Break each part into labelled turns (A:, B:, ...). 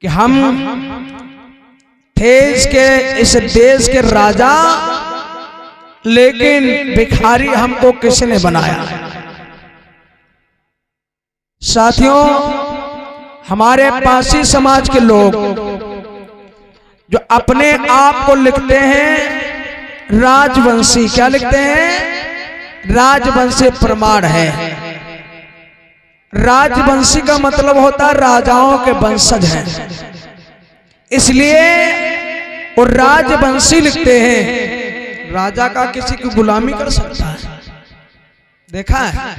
A: कि हम थे इस देश के राजा, लेकिन भिखारी हमको किसने बनाया। साथियों, हमारे पासी समाज के लोग जो अपने आप को लिखते हैं राजवंशी, क्या लिखते हैं? राजवंशी प्रमाण है। राजवंशी का मतलब होता है राजाओं के वंशज हैं, इसलिए वो राजवंशी लिखते हैं। राजा का किसी की गुलामी कर सकता है? देखा है?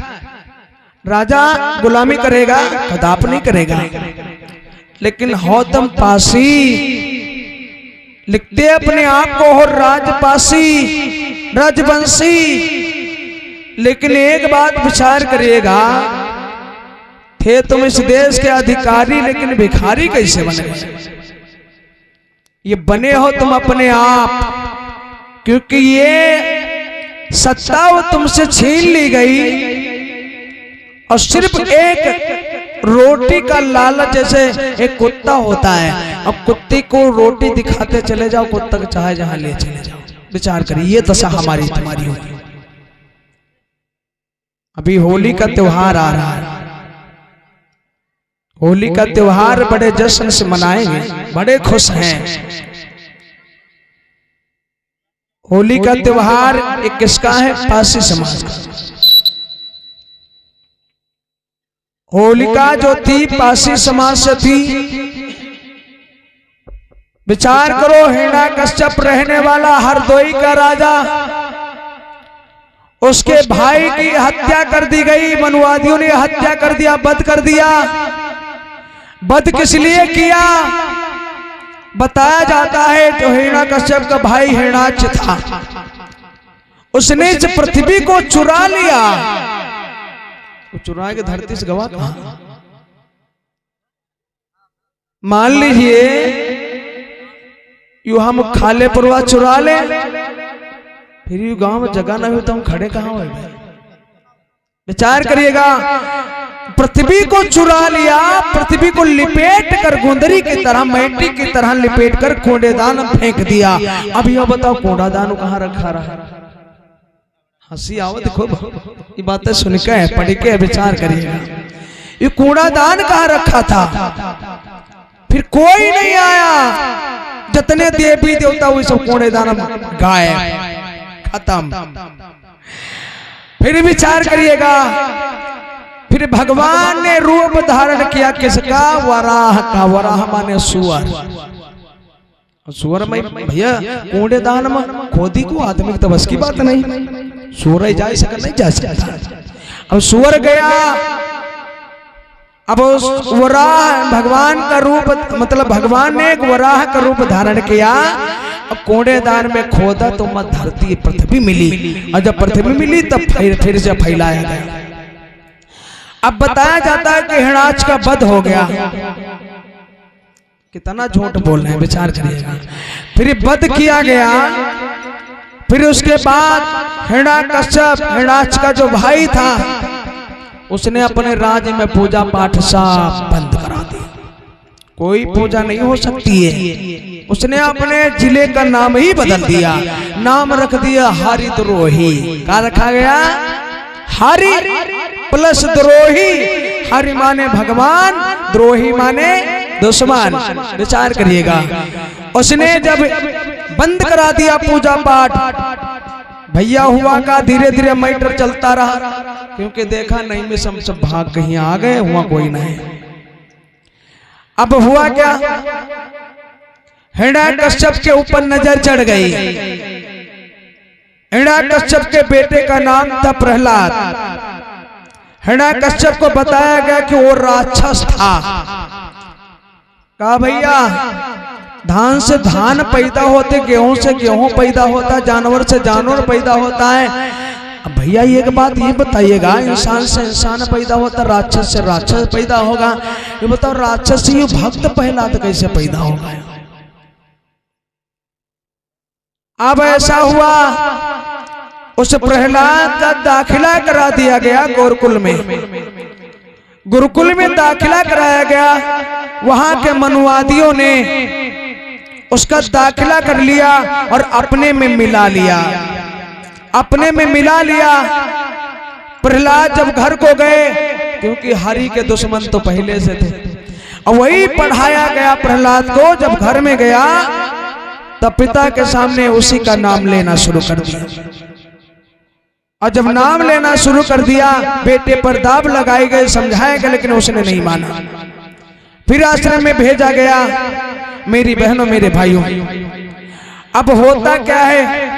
A: राजा गुलामी करेगा? कदाप नहीं करेगा। लेकिन गौतम पासी लिखते अपने आप को हो राजपासी, राजवंशी। लेकिन एक बात विचार करिएगा, थे तुम इस देश के अधिकारी, लेकिन भिखारी कैसे बने? ये बने हो तुम अपने आप, क्योंकि ये सत्ता वो तुमसे छीन ली गई और सिर्फ एक रोटी का लालच। जैसे एक कुत्ता होता है, अब कुत्ते को रोटी दिखाते चले जाओ, कुत्ता को चाहे जहां ले चले जाओ। विचार करिए, ये दशा हमारी तुम्हारी होगी। अभी होली का त्योहार आ रहा है। होली का त्योहार बड़े जश्न से मनाएंगे, बड़े खुश हैं। होली का त्योहार एक किसका है? पासी समाज का। होलिका जो थी पासी समाज से थी। विचार करो, हिरण्यकश्यप रहने वाला हरदोई का राजा, उसके भाई की हत्या कर दी गई। मनुवादियों ने हत्या कर दिया, वध कर दिया। वध किस लिए किया? बताया जाता है जो हिरण्यकश्यप का भाई हिरण्याक्ष था, उसने इस पृथ्वी को चुरा लिया। वो चुरा के धरती से गवा कहां? मान लीजिए यू हम खाले पुरवा चुरा ले, फिर यू गांव में जगह ना हो तो हम खड़े कहां हुए? विचार करिएगा, पृथ्वी को चुरा लिया, पृथ्वी को लिपेट कर गोंदरी की तरह, मैटी की तरह लिपेट कर कूड़ेदान में फेंक दिया। अब यह बताओ कूड़ादान कहां रखा रहा? हंसी आवत खूब, ये बातें सुन के पढ़ के विचार करिएगा, ये कूड़ादान कहां रखा था? फिर कोई नहीं आया, जितने देवी देवता हुए सब कूड़ेदान गायब, खत्म। फिर विचार करिएगा, फिर भगवान ने रूप धारण किया किसका? वराह का। वराह माने सुअर। सुअर में भैया कूड़ेदान में खोदी को आदमी तो बस की बात नहीं, सुअर ही जा सका, नहीं जा सकता। अब सुअर गया, अब वराह भगवान का रूप, मतलब भगवान ने एक वराह का रूप धारण किया। अब कूड़ेदान में खोदा तो मत धरती पृथ्वी मिली, और जब पृथ्वी मिली तब फिर से फैलाया गया। अब बताया जाता है कि हिरण्याक्ष का वध हो गया। कितना झूठ बोल रहे हैं, विचार करिएगा। फिर वध किया गया, फिर उसके बाद हिरण्याकश्यप, हिरण्याक्ष का जो भाई था, उसने अपने राज्य में पूजा पाठ सब बंद करा दिया। कोई पूजा नहीं हो सकती है। उसने अपने जिले का नाम ही बदल दिया, नाम रख दिया हरिद्रोही। क्या रखा गया? हरि प्लस द्रोही। हरि माने भगवान, द्रोही माने दुश्मन। विचार करिएगा, उसने जब बंद करा दिया पूजा पाठ, भैया हुआ का धीरे धीरे मैटर चलता रहा, क्योंकि देखा नहीं में सब भाग कहीं आ गए, हुआ कोई नहीं। अब हुआ क्या? हिरण्याकश्यप के ऊपर नजर चढ़ गई। हिरण्याकश्यप के बेटे का नाम था प्रहलाद। हिरण्याकश्यप को बताया गया कि वो राक्षस था। कहा भैया धान से धान पैदा होते, गेहूं से गेहूं पैदा होता, जानवर से जानवर पैदा होता है। अब भैया एक बात ये बताइएगा, इंसान से इंसान पैदा होता, राक्षस से राक्षस पैदा होगा, ये बताओ राक्षस से ये भक्त प्रहलाद कैसे पैदा होगा? अब ऐसा हुआ, उस प्रहलाद का दाखिला करा दिया गया गुरुकुल में। गुरुकुल में दाखिला कराया गया। वहां के मनुवादियों ने उसका दाखिला कर लिया और अपने में मिला लिया, अपने में मिला लिया। प्रहलाद जब घर को गए, क्योंकि हरि के दुश्मन तो पहले से थे, और वही पढ़ाया गया प्रहलाद को। जब घर में गया तब पिता के सामने उसी का नाम लेना शुरू कर दिया, और जब नाम लेना शुरू कर दिया बेटे पर दाव लगाए गए, समझाए गए, लेकिन उसने नहीं माना। फिर आश्रम में भेजा गया। मेरी बहनों मेरे भाइयों, अब होता क्या है,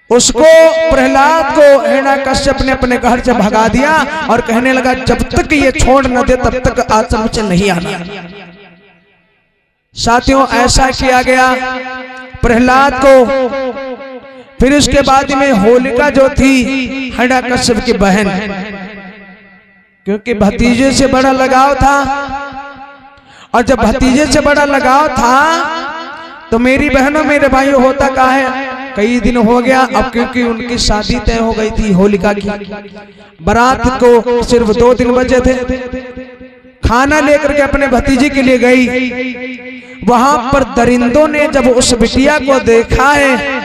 A: उसको प्रहलाद को हिरण्यकश्यप ने अपने घर से भगा दिया और कहने लगा जब तक ये छोड़ न दे तब तक आश्रम से नहीं आना। साथियों, ऐसा किया गया प्रहलाद को। फिर उसके बाद में होलिका जो थी हिरण्यकश्यप की बहन, क्योंकि भतीजे से बड़ा लगाव था, और जब भतीजे से बड़ा लगाव था तो मेरी बहनों मेरे भाइयों होता क्या है, कई दिन हो गया अब, क्योंकि उनकी शादी तय हो गई थी होलिका की। बारात को सिर्फ 2 दिन बचे थे। खाना लेकर के अपने भतीजे के लिए गई। वहां पर दरिंदों ने जब उस बिटिया को देखा है,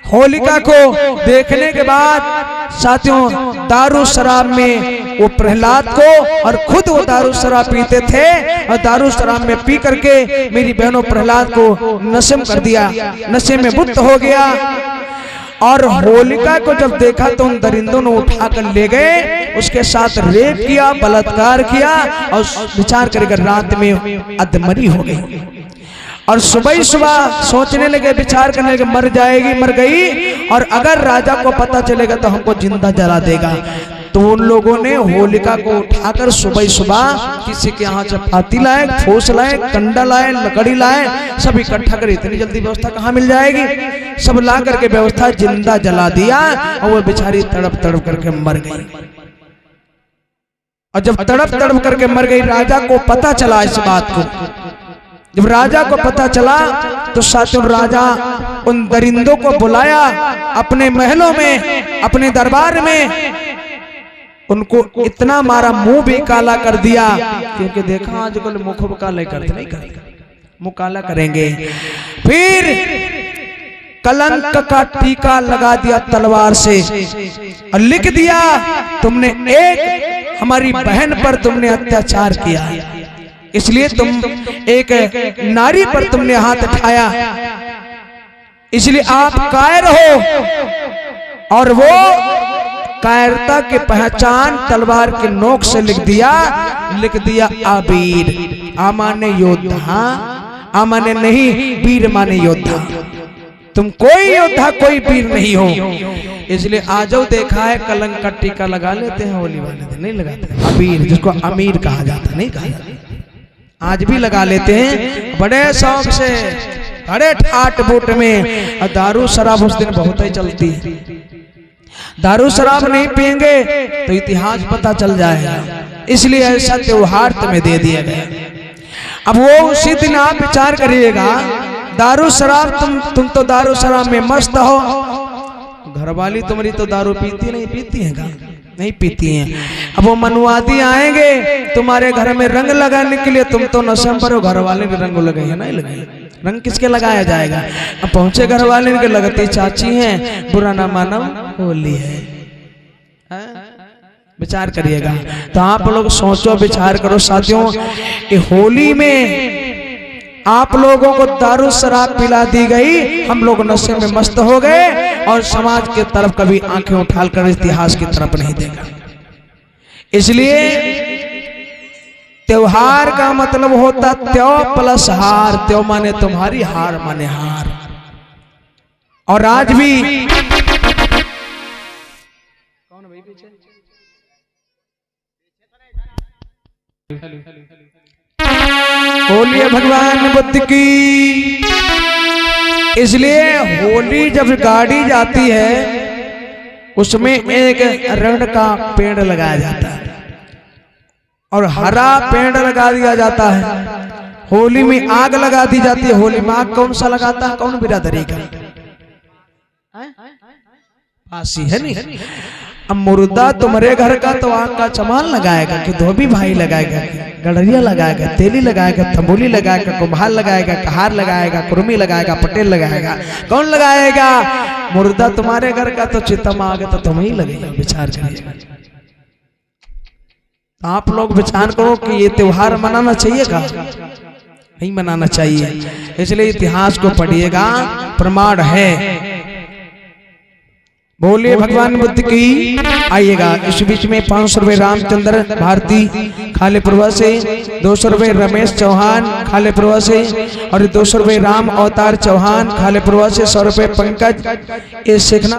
A: होलिका को देखने के बाद साथियों दारू शराब में वो प्रहलाद को, और खुद वो दारू शराब पीते थे, और दारू शराब में पी करके मेरी बहनों प्रहलाद को नशे में कर दिया, नशे में बुत हो गया। और होलिका को जब देखा तो उन दरिंदों ने उठाकर ले गए, उसके साथ रेप किया, बलात्कार किया, और विचार करके रात में अधमरी हो गई। और सुबह ही सुबह सोचने लगे, विचार करने लगे मर जाएगी, मर गई, और अगर राजा को पता चलेगा तो हमको जिंदा जला देगा। तो उन लोगों ने होलिका को उठाकर सुबह सुबह किसी के यहाँ से फाती लाए, ठोस लाए, कंडा लाए, लकड़ी लाए, सब इकट्ठा कर, इतनी जल्दी व्यवस्था कहाँ मिल जाएगी, सब ला करके व्यवस्था जिंदा जला दिया, और वो बेचारी तड़प तड़प करके मर गई। और जब तड़प तड़प करके मर गई, राजा को पता चला इस बात को। जब राजा को पता चला तो साथियों राजा उन दरिंदों को बुलाया अपने महलों में, अपने दरबार में। उनको इतना मारा, मुंह भी काला कर दिया, क्योंकि देखा आजकल मुख काले करते नहीं करते, मुंह काला करेंगे। फिर कलंक का टीका लगा दिया तलवार से, और लिख दिया तुमने एक हमारी बहन पर तुमने अत्याचार किया, इसलिए तुम एक नारी पर तुमने हाथ उठाया, इसलिए आप कायर हो। और वो कायरता की पहचान तलवार के नोक से लिख दिया आबीर। आ माने योद्धा, आ माने नहीं, वीर माने योद्धा। तुम कोई योद्धा कोई वीर नहीं हो, इसलिए आजो देखा है कलंक का टीका लगा लेते हैं होली वाले दिन, नहीं लगाते। अबीर जिसको अमीर कहा जाता, नहीं कहा जाता, आज भी लगा लेते हैं बड़े शौक से, बड़े ठाट बूट में। और दारू शराब उस दिन बहुत ही चलती है। दारू शराब नहीं पिएंगे तो इतिहास पता चल जाएगा, इसलिए ऐसा त्योहार तुम्हें दे दिया गया। अब वो उसी दिन आप विचार करिएगा, दारू शराब तुम तो दारू शराब में मस्त हो, घरवाली तुम्हारी तो दारू पीती नहीं, पीती है नहीं पीती हैं। अब वो मनुवादी आएंगे तुम्हारे घर में रंग लगाने के लिए, तुम तो नशे पर हो, घर वाले ने रंग लगे हैं, नहीं लगे, रंग किसके लगाया जाएगा। अब पहुंचे घर वाले के लगती चाची हैं, बुरा ना मानो होली है। विचार करिएगा। तो आप लोग सोचो, विचार करो साथियों, कि होली में आप लोगों को दारू शराब पिला दी गई, हम लोग नशे में मस्त हो गए, और समाज के तरफ कभी आंखें उठाकर इतिहास की तरफ नहीं देखा। इसलिए त्योहार का मतलब होता त्यो प्लस हार। त्यो माने तुम्हारी, हार माने हार। और आज भी कौन भाई पीछे होली भगवान बुद्ध की। इसलिए होली जब गाड़ी जाती है उसमें एक रण का पेड़ लगाया जाता है और हरा पेड़ लगा दिया जाता है। होली में आग लगा दी जाती है। होली में आग कौन सा लगाता है, कौन बिरादरी का? फांसी है नहीं। अब मुर्दा तुम्हारे घर का तो आग का चमान लगाएगा कि धोबी भाई लगाएगा? गडरिया लगाएगा, तेली लगाएगा, तंबोली लगाएगा, कुम्हार लगाएगा, कहार लगाएगा, कुर्मी लगाएगा, पटेल लगाएगा, कौन लगाएगा? मुर्दा तुम्हारे घर का तो चिता में आ गया तो तुम ही लगेगा। विचार करिएगा। आप लोग विचार करो कि ये त्योहार मनाना चाहिए का? नहीं मनाना चाहिए। इसलिए इतिहास को पढ़िएगा, प्रमाण है। बोलिए भगवान बुद्ध की। आइएगा इस बीच में 500 रुपए रामचंद्र भारती खालेपुरवा से, 200 रुपए रमेश चौहान खालेपुरवा से और 200 रुपए राम अवतार चौहान खालेपुरवा से, 100 रुपए पंकज ये सीखना।